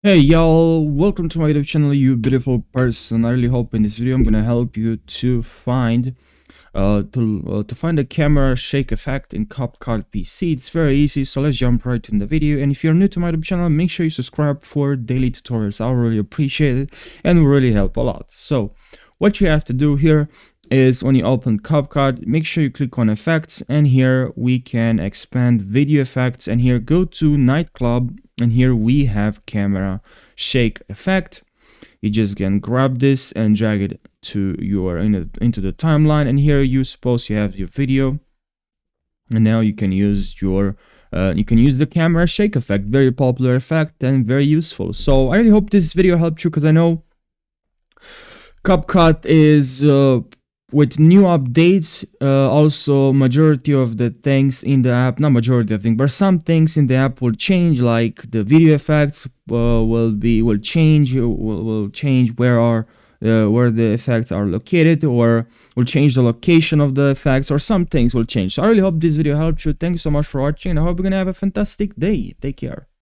Hey y'all, welcome to my YouTube channel, you beautiful person. I really hope in this video I'm gonna help you to find a camera shake effect in Capcut PC. It's very easy, so let's jump right in the video. And if you're new to my YouTube channel, make sure you subscribe for daily tutorials. I really appreciate it and will really help a lot. So what you have to do here is when you open Capcut, make sure you click on effects, and here we can expand video effects, and here go to nightclub, and here we have camera shake effect. You just can grab this and drag it to your into the timeline, and here you suppose you have your video, and now you can use your the camera shake effect. Very popular effect and very useful. So I really hope this video helped you, because I know CapCut is with new updates, also majority of the things in the app, not majority of things, but some things in the app will change, like the video effects will change where the effects are located, or will change the location of the effects, or some things will change. So I really hope this video helped you. Thanks so much for watching, and I hope you're gonna have a fantastic day. Take care.